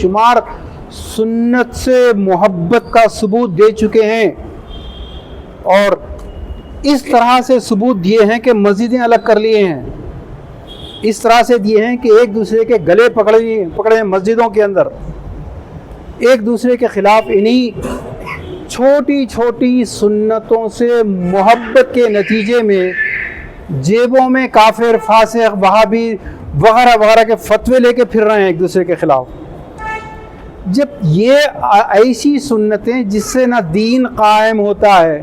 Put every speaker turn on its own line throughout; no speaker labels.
شمار سنت سے محبت کا ثبوت دے چکے ہیں، اور اس طرح سے ثبوت دیے ہیں کہ مسجدیں الگ کر لیے ہیں، اس طرح سے دیے ہیں کہ ایک دوسرے کے گلے پکڑے ہیں مسجدوں کے اندر، ایک دوسرے کے خلاف انہی چھوٹی چھوٹی سنتوں سے محبت کے نتیجے میں جیبوں میں کافر، فاسق، وہابی وغیرہ وغیرہ کے فتوے لے کے پھر رہے ہیں ایک دوسرے کے خلاف۔ جب یہ ایسی سنتیں جس سے نہ دین قائم ہوتا ہے،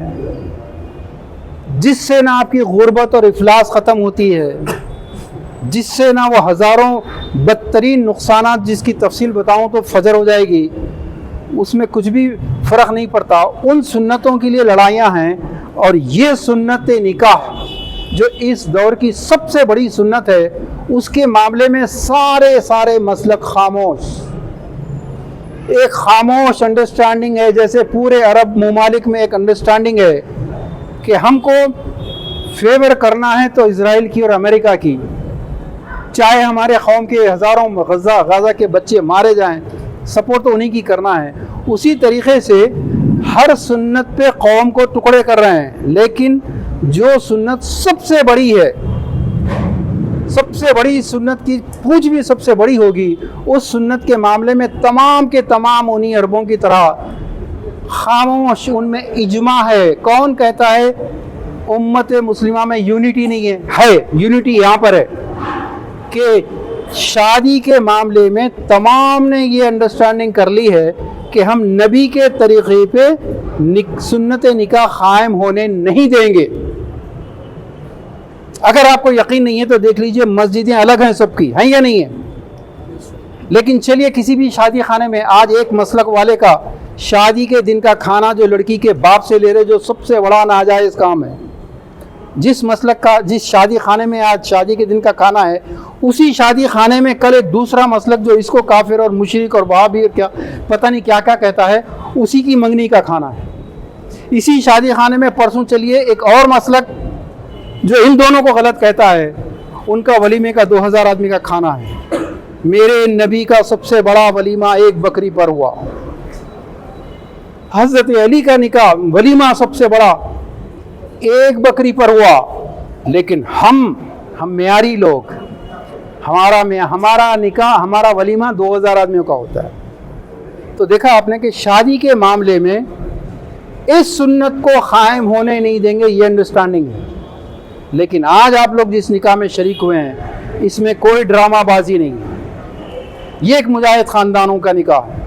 جس سے نہ آپ کی غربت اور افلاس ختم ہوتی ہے، جس سے نہ وہ ہزاروں بدترین نقصانات جس کی تفصیل بتاؤں تو فجر ہو جائے گی، اس میں کچھ بھی فرق نہیں پڑتا، ان سنتوں کے لیے لڑائیاں ہیں۔ اور یہ سنت نکاح جو اس دور کی سب سے بڑی سنت ہے، اس کے معاملے میں سارے مسلک خاموش، ایک خاموش انڈرسٹینڈنگ ہے، جیسے پورے عرب ممالک میں ایک انڈرسٹینڈنگ ہے کہ ہم کو فیور کرنا ہے تو اسرائیل کی اور امریکہ کی، چاہے ہمارے قوم کے ہزاروں غزہ کے بچے مارے جائیں، سپورٹ تو انہی کی کرنا ہے۔ اسی طریقے سے ہر سنت پہ قوم کو ٹکڑے کر رہے ہیں، لیکن جو سنت سب سے بڑی ہے، سب سے بڑی سنت کی پوچھ بھی سب سے بڑی ہوگی، اس سنت کے معاملے میں تمام کے تمام انہی عربوں کی طرح خاموش، ان میں اجماع ہے۔ کون کہتا ہے امت مسلمہ میں یونٹی نہیں ہے یونٹی یہاں پر ہے کہ شادی کے معاملے میں تمام نے یہ انڈرسٹینڈنگ کر لی ہے کہ ہم نبی کے طریقے پہ سنت نکاح قائم ہونے نہیں دیں گے۔ اگر آپ کو یقین نہیں ہے تو دیکھ لیجئے مسجدیں الگ ہیں، سب کی ہیں یا نہیں ہیں، لیکن چلیے کسی بھی شادی خانے میں آج ایک مسلک والے کا شادی کے دن کا کھانا جو لڑکی کے باپ سے لے رہے، جو سب سے بڑا ناجائز کام ہے، جس مسلک کا جس شادی خانے میں آج شادی کے دن کا کھانا ہے، اسی شادی خانے میں کل ایک دوسرا مسلک جو اس کو کافر اور مشرک اور وہابی کیا پتہ نہیں کیا کیا کہتا ہے، اسی کی منگنی کا کھانا ہے۔ اسی شادی خانے میں پرسوں چلیے ایک اور مسلک جو ان دونوں کو غلط کہتا ہے، ان کا ولیمے کا 2000 آدمی کا کھانا ہے۔ میرے نبی کا سب سے بڑا ولیمہ ایک بکری پر ہوا، حضرت علی کا نکاح ولیمہ سب سے بڑا ایک بکری پر ہوا، لیکن ہم معیاری لوگ، ہمارا نکاح، ہمارا ولیمہ 2000 آدمیوں کا ہوتا ہے۔ تو دیکھا آپ نے کہ شادی کے معاملے میں اس سنت کو قائم ہونے نہیں دیں گے، یہ انڈرسٹینڈنگ ہے۔ لیکن آج آپ لوگ جس نکاح میں شریک ہوئے ہیں، اس میں کوئی ڈرامہ بازی نہیں ہے، یہ ایک مجاہد خاندانوں کا نکاح ہے۔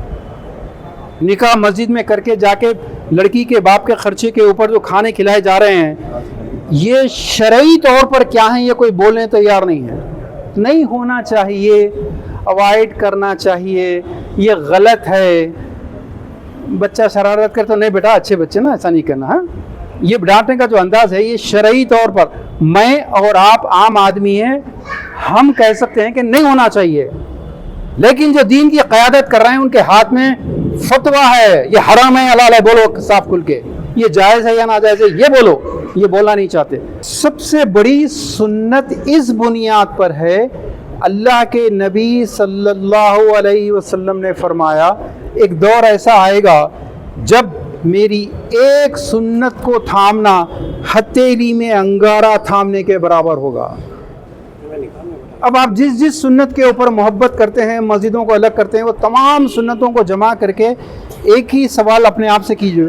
نکاح مسجد میں کر کے جا کے لڑکی کے باپ کے خرچے کے اوپر جو کھانے کھلائے جا رہے ہیں، یہ شرعی طور پر کیا ہیں یہ کوئی بولنے تیار نہیں ہے۔ نہیں ہونا چاہیے، اوائڈ کرنا چاہیے، یہ غلط ہے۔ بچہ شرارت کرتا نہیں بیٹا اچھے بچے نا ایسا نہیں کرنا، ہاں یہ ڈانٹنے کا جو انداز ہے یہ شرعی طور پر میں اور آپ عام آدمی ہیں، ہم کہہ سکتے ہیں کہ نہیں ہونا چاہیے، لیکن جو دین کی قیادت کر رہے ہیں ان کے ہاتھ میں فتویٰ ہے، یہ حرام ہے حلال ہے، بولو صاف کھل کے، یہ جائز ہے یا ناجائز ہے یہ بولو، یہ بولنا نہیں چاہتے۔ سب سے بڑی سنت اس بنیاد پر ہے، اللہ کے نبی صلی اللہ علیہ وسلم نے فرمایا ایک دور ایسا آئے گا جب میری ایک سنت کو تھامنا ہتھیلی میں انگارہ تھامنے کے برابر ہوگا۔ اب آپ جس سنت کے اوپر محبت کرتے ہیں، مسجدوں کو الگ کرتے ہیں، وہ تمام سنتوں کو جمع کر کے ایک ہی سوال اپنے آپ سے کیجئے،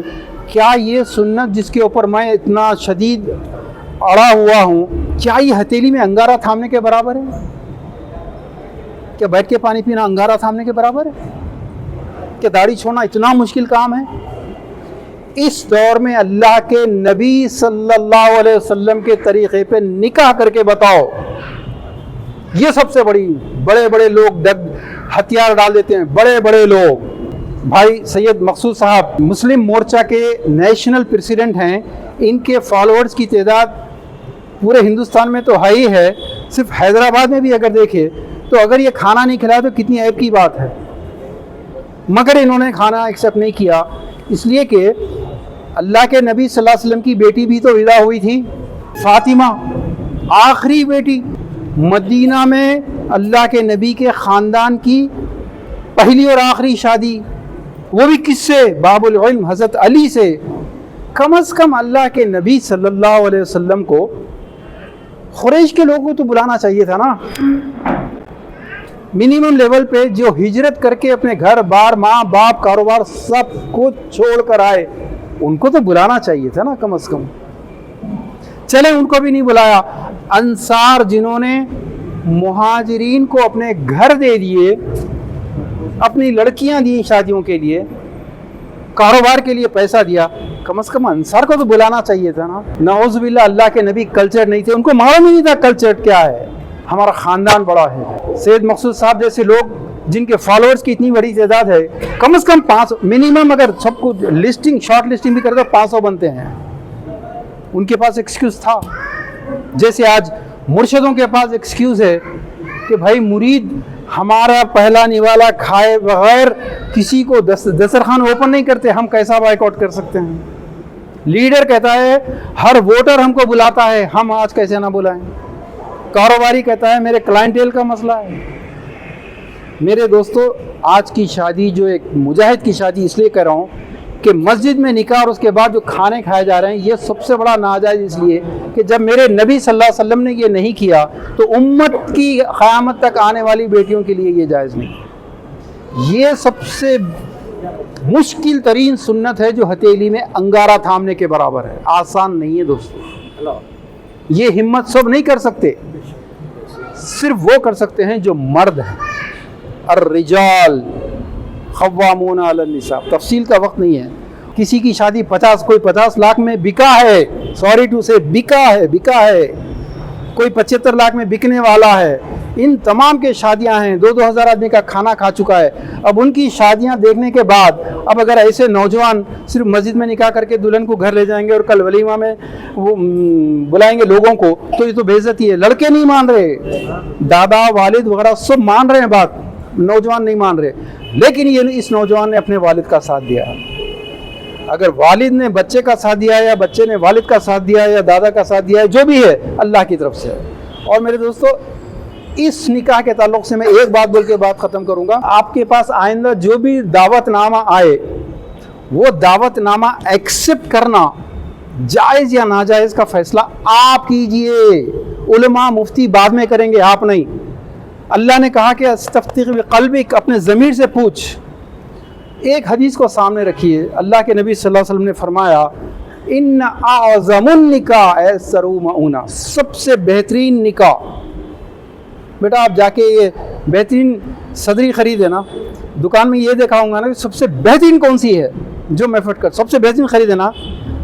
کیا یہ سنت جس کے اوپر میں اتنا شدید اڑا ہوا ہوں، کیا یہ ہتھیلی میں انگارہ تھامنے کے برابر ہے؟ کیا بیٹھ کے پانی پینا انگارہ تھامنے کے برابر ہے؟ کیا داڑھی چھوڑنا اتنا مشکل کام ہے؟ اس دور میں اللہ کے نبی صلی اللہ علیہ وسلم کے طریقے پہ نکاح کر کے بتاؤ، یہ سب سے بڑے بڑے لوگ ہتھیار ڈال دیتے ہیں، بڑے بڑے لوگ۔ بھائی سید مقصود صاحب مسلم مورچہ کے نیشنل پریزیڈنٹ ہیں، ان کے فالوورز کی تعداد پورے ہندوستان میں تو ہے ہی ہے، صرف حیدرآباد میں بھی اگر دیکھے تو اگر یہ کھانا نہیں کھلایا تو کتنی عیب کی بات ہے، مگر انہوں نے کھانا ایکسیپٹ نہیں کیا، اس لیے کہ اللہ کے نبی صلی اللہ علیہ وسلم کی بیٹی بھی تو ودا ہوئی تھی، فاطمہ آخری بیٹی، مدینہ میں اللہ کے نبی کے خاندان کی پہلی اور آخری شادی، وہ بھی کس سے؟ باب العلم حضرت علی سے۔ کم از کم اللہ کے نبی صلی اللہ علیہ وسلم کو قریش کے لوگوں کو تو بلانا چاہیے تھا نا، منیمم لیول پہ، جو ہجرت کر کے اپنے گھر بار، ماں باپ، کاروبار سب کچھ چھوڑ کر آئے، ان کو تو بلانا چاہیے تھا نا کم از کم۔ چلے ان کو بھی نہیں بلایا۔ انصار جنہوں نے مہاجرین کو اپنے گھر دے دیے، اپنی لڑکیاں دی شادیوں کے لیے، کاروبار کے لیے پیسہ دیا، کم از کم انصار کو تو بلانا چاہیے تھا نا۔ نعوذ باللہ اللہ کے نبی کلچر نہیں تھے، ان کو معلوم ہی نہیں تھا کلچر کیا ہے، ہمارا خاندان بڑا ہے۔ سید مقصود صاحب جیسے لوگ جن کے فالوورز کی اتنی بڑی تعداد ہے، کم از کم 500 منیمم، اگر سب کو لسٹنگ شارٹ لسٹنگ بھی کر دو 500 بنتے ہیں۔ ان کے پاس ایکسکیوز تھا، جیسے آج مرشدوں کے پاس ایکسکیوز ہے کہ بھائی مرید ہمارا پہلا نوالا کھائے بغیر کسی کو دسترخوان اوپن نہیں کرتے، ہم کیسا بائیک آؤٹ کر سکتے ہیں؟ لیڈر کہتا ہے ہر ووٹر ہم کو بلاتا ہے، ہم آج کیسے نہ بلائیں؟ کاروباری کہتا ہے میرے کلائنٹیل کا مسئلہ ہے۔ میرے دوستو، آج کی شادی جو ایک مجاہد کی شادی اس لیے کہہ رہا ہوں کہ مسجد میں نکاح اور اس کے بعد جو کھانے کھائے جا رہے ہیں، یہ سب سے بڑا ناجائز اس لیے کہ جب میرے نبی صلی اللہ علیہ وسلم نے یہ نہیں کیا تو امت کی قیامت تک آنے والی بیٹیوں کے لیے یہ جائز نہیں۔ یہ سب سے مشکل ترین سنت ہے جو ہتھیلی میں انگارہ تھامنے کے برابر ہے، آسان نہیں ہے دوستو۔ یہ ہمت سب نہیں کر سکتے، صرف وہ کر سکتے ہیں جو مرد ہیں۔ الرجال قوامون علی النساء، تفصیل کا وقت نہیں ہے۔ کسی کی شادی 50 لاکھ میں بکا ہے، سوری ٹو سے بکا ہے، کوئی 75 لاکھ میں بکنے والا ہے۔ ان تمام کے شادیاں ہیں، 2 ہزار آدمی کا کھانا کھا چکا ہے۔ اب ان کی شادیاں دیکھنے کے بعد اب اگر ایسے نوجوان صرف مسجد میں نکاح کر کے دلہن کو گھر لے جائیں گے اور کل ولیمہ میں وہ بلائیں گے لوگوں کو، تو یہ تو بے عزتی ہے۔ لڑکے نہیں مان رہے، دادا والد وغیرہ سب مان رہے ہیں بات، نوجوان نہیں مان رہے، لیکن یہ اس نوجوان نے اپنے والد کا ساتھ دیا۔ اگر والد نے بچے کا ساتھ دیا ہے یا بچے نے والد کا ساتھ دیا ہے یا دادا کا ساتھ دیا ہے، جو بھی ہے اللہ کی طرف سے ہے۔ اور میرے دوستو، اس نکاح کے تعلق سے میں ایک بات بول کے بات ختم کروں گا۔ آپ کے پاس آئندہ جو بھی دعوت نامہ آئے، وہ دعوت نامہ ایکسپٹ کرنا جائز یا ناجائز کا فیصلہ آپ کیجئے۔ علماء مفتی بعد میں کریں گے، آپ نہیں۔ اللہ نے کہا کہ استفتح بقلبک، اپنے ضمیر سے پوچھ۔ ایک حدیث کو سامنے رکھیے، اللہ کے نبی صلی اللہ علیہ وسلم نے فرمایا ان اعظم النکاح ایسر معونہ، سب سے بہترین نکاح۔ بیٹا آپ جا کے یہ بہترین صدری خریدے نا، دکان میں یہ دکھاؤں گا نا کہ سب سے بہترین کون سی ہے جو میں فٹ کر، سب سے بہترین خریدے نا۔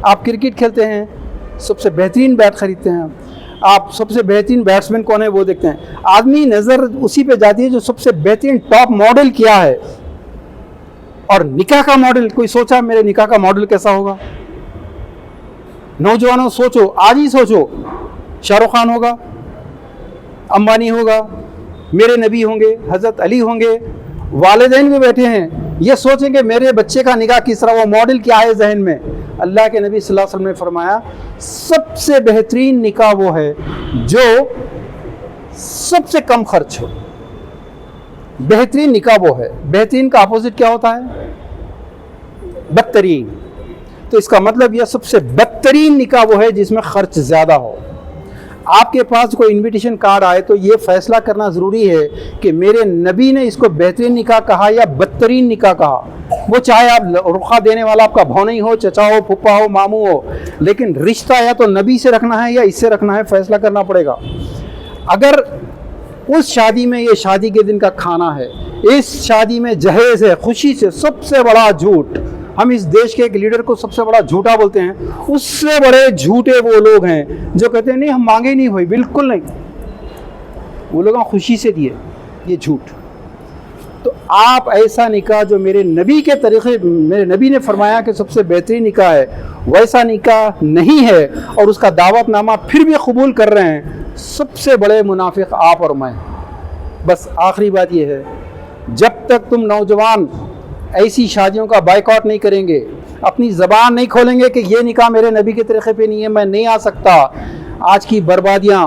آپ کرکٹ کھیلتے ہیں، سب سے بہترین بیٹ خریدتے ہیں، آپ سب سے بہترین بیٹسمین کون ہے وہ دیکھتے ہیں۔ آدمی نظر اسی پہ جاتی ہے جو سب سے بہترین ٹاپ ماڈل کیا ہے۔ اور نکاح کا ماڈل، کوئی سوچا میرے نکاح کا ماڈل کیسا ہوگا؟ نوجوانوں سوچو، آج ہی سوچو، شاہ رخ خان ہوگا، امبانی ہوگا، میرے نبی ہوں گے، حضرت علی ہوں گے، والدین بھی بیٹھے ہیں، یہ سوچیں کہ میرے بچے کا نکاح کس طرح، وہ ماڈل کیا ہے ذہن میں۔ اللہ کے نبی صلی اللہ علیہ وسلم نے فرمایا سب سے بہترین نکاح وہ ہے جو سب سے کم خرچ ہو۔ بہترین نکاح وہ ہے، بہترین کا اپوزٹ کیا ہوتا ہے؟ بدترین۔ تو اس کا مطلب یہ سب سے بدترین نکاح وہ ہے جس میں خرچ زیادہ ہو۔ آپ کے پاس کوئی انویٹیشن کارڈ آئے تو یہ فیصلہ کرنا ضروری ہے کہ میرے نبی نے اس کو بہترین نکاح کہا یا بدترین نکاح کہا۔ وہ چاہے آپ رخا دینے والا آپ کا بھونئی ہو، چچا ہو، پھپھا ہو، ماموں ہو، لیکن رشتہ یا تو نبی سے رکھنا ہے یا اس سے رکھنا ہے، فیصلہ کرنا پڑے گا۔ اگر اس شادی میں یہ شادی کے دن کا کھانا ہے، اس شادی میں جہیز ہے، خوشی سے، سب سے بڑا جھوٹ، ہم اس دیش کے ایک لیڈر کو سب سے بڑا جھوٹا بولتے ہیں، اس سے بڑے جھوٹے وہ لوگ ہیں جو کہتے ہیں نہیں ہم مانگے نہیں ہوئی، بالکل نہیں، وہ لوگ خوشی سے دیے، یہ جھوٹ۔ تو آپ ایسا نکاح جو میرے نبی کے طریقے، میرے نبی نے فرمایا کہ سب سے بہترین نکاح ہے، ویسا نکاح نہیں ہے اور اس کا دعوت نامہ پھر بھی قبول کر رہے ہیں، سب سے بڑے منافق آپ اور میں۔ بس آخری بات یہ ہے، جب تک تم نوجوان ایسی شادیوں کا بائیکاٹ نہیں کریں گے، اپنی زبان نہیں کھولیں گے کہ یہ نکاح میرے نبی کے طریقے پہ نہیں ہے، میں نہیں آ سکتا، آج کی بربادیاں